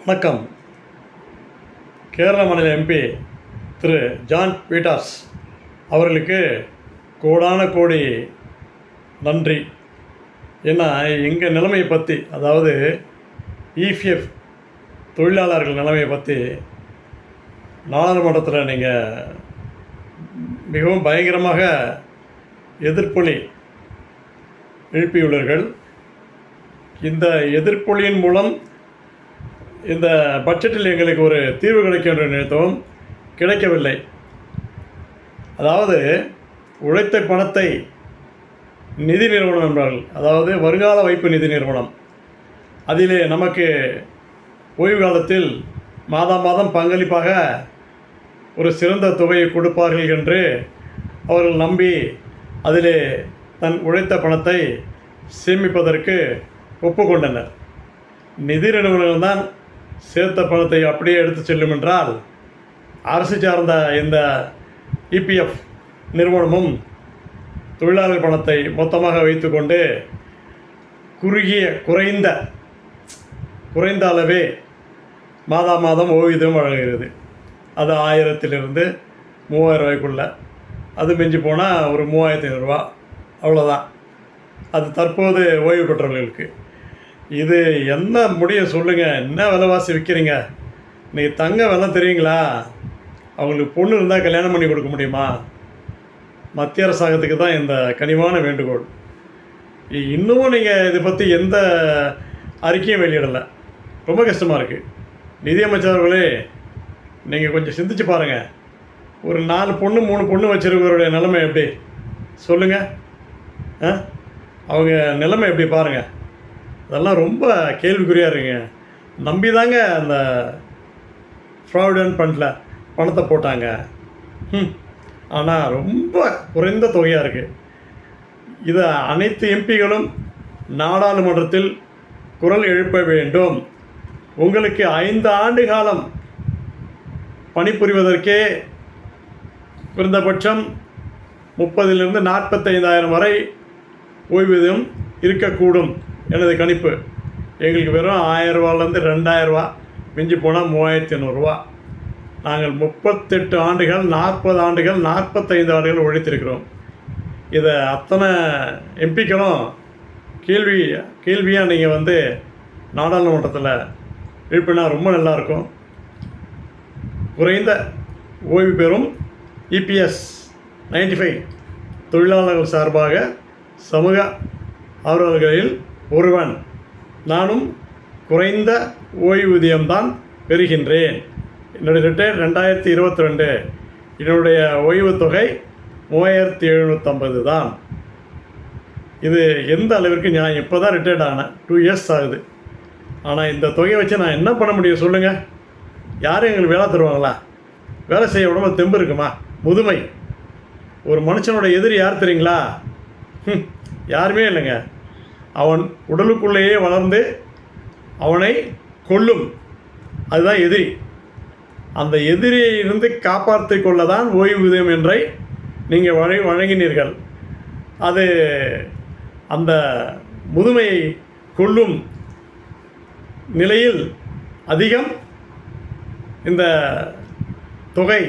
வணக்கம். கேரள மாநில எம்பி திரு John Peter's அவர்களுக்கு கோடான கோடி நன்றி. ஏன்னா எங்கள் நிலைமையை பற்றி, அதாவது இபிஎஃப் தொழிலாளர்கள் நிலைமையை பற்றி நாடாளுமன்றத்தில் நீங்கள் மிகவும் பயங்கரமாக எதிர்ப்பொலி எழுப்பியுள்ளீர்கள். இந்த எதிர்ப்பொலியின் மூலம் இந்த பட்ஜெட்டில் எங்களுக்கு ஒரு தீர்வு கிடைக்கும் என்று நினைத்தோம், கிடைக்கவில்லை. அதாவது உழைத்த பணத்தை நிதி நிறுவனம் என்பார்கள், அதாவது வருங்கால வைப்பு நிதி நிறுவனம், அதிலே நமக்கு ஓய்வு காலத்தில் மாதம் பங்களிப்பாக ஒரு சிறந்த தொகையை கொடுப்பார்கள் என்று அவர்கள் நம்பி அதிலே தன் உழைத்த பணத்தை சேமிப்பதற்கு ஒப்புக்கொண்டனர். நிதி நிறுவனங்கள் தான் சேர்த்த பணத்தை அப்படியே எடுத்து செல்லும் என்றால், அரசு சார்ந்த இந்த இபிஎஃப் நிறுவனமும் தொழிலாளர் பணத்தை மொத்தமாக வைத்துக்கொண்டு குறைந்த அளவே மாதம் ஓய்வூதியம் வழங்குகிறது. அது 1000 3000 ரூபாய்க்குள்ளே, அது மிஞ்சி போனால் ஒரு 3500 ரூபா, அவ்வளோதான். அது தற்போது ஓய்வு பெற்றவர்களுக்கு. இது என்ன முடியும் சொல்லுங்கள்? என்ன விலைவாசி விற்கிறீங்க? இன்றைக்கி தங்க விலை தெரியுங்களா? அவங்களுக்கு பொண்ணு இருந்தால் கல்யாணம் பண்ணி கொடுக்க முடியுமா? மத்திய அரசாங்கத்துக்கு தான் இந்த கனிவான வேண்டுகோள். இன்னமும் நீங்கள் இதை பற்றி எந்த அறிக்கையும் வெளியிடலை. ரொம்ப கஷ்டமாக இருக்குது. நிதியமைச்சர்களே, நீங்கள் கொஞ்சம் சிந்திச்சு பாருங்கள். ஒரு 4 பொண்ணு 3 பொண்ணு வச்சுருக்கிறவருடைய நிலைமை எப்படி சொல்லுங்கள்? அவங்க நிலைமை எப்படி பாருங்கள். அதெல்லாம் ரொம்ப கேள்விக்குறியாக இருக்குங்க. நம்பி தாங்க அந்த ப்ராவிடென்ட் ஃபண்டில் பணத்தை போட்டாங்க. ஆனால் ரொம்ப குறைந்த தொகையாக இருக்குது. இதை அனைத்து எம்பிகளும் நாடாளுமன்றத்தில் குரல் எழுப்ப வேண்டும். உங்களுக்கு 5 ஆண்டு காலம் பணிபுரிவதற்கே குறைந்தபட்சம் 30,000 45,000 வரை ஓய்வூதியம் இருக்கக்கூடும் எனது கணிப்பு. எங்களுக்கு வெறும் 1000 ரூபாலேருந்து 2000 ரூபா, மிஞ்சி போனால் 3500 ரூபா. நாங்கள் 38 ஆண்டுகள் 40 ஆண்டுகள் 45 ஆண்டுகள் உழைத்திருக்கிறோம். இதை அத்தனை எம்பிக்களும் கேள்வியாக நீங்கள் நாடாளுமன்றத்தில் எழுப்பினா ரொம்ப நல்லாயிருக்கும். குறைந்த ஓய்வு பெறும் இபிஎஸ் 95 தொழிலாளர்கள் சார்பாக சமூக ஆர்வலர்களில் ஒருவன் நானும் குறைந்த ஓய்வூதியம்தான் பெறுகின்றேன். என்னுடைய ரிட்டையர் 2022. என்னுடைய ஓய்வு தொகை 3750 தான். இது எந்த அளவிற்கு நியாயம்? இப்போ தான் ரிட்டையர்ட் ஆனேன், 2 இயர்ஸ் ஆகுது. ஆனால் இந்த தொகையை வச்சு நான் என்ன பண்ண முடியும் சொல்லுங்கள்? யாரும் எங்களுக்கு வேலை தருவாங்களா? வேலை செய்ய உடம்பு தெம்பு இருக்குமா? முதுமை. ஒரு மனுஷனோட எதிரி யார் தெரியுங்களா? யாருமே இல்லைங்க. அவன் உடலுக்குள்ளேயே வளர்ந்து அவனை கொல்லும், அதுதான் எதிரி. அந்த எதிரியை இருந்து காப்பாற்றி கொள்ள தான் ஓய்வூதியம் என்றை நீங்கள் வழங்கினீர்கள். அது அந்த முதுமையை கொல்லும் நிலையில் அதிகம் இந்த தொகை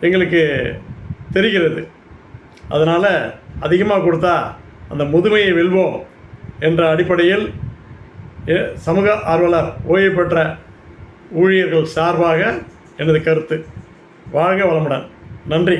எங்களுக்கு தெரிகிறது. அதனால் அதிகமாக கொடுத்தா அந்த முதுமையை வெல்வோம் என்ற அடிப்படையில் சமூக ஆர்வலர் ஓய்வு பெற்ற ஊழியர்கள் சார்பாக எனது கருத்து. வாழ்க வளமுடன். நன்றி.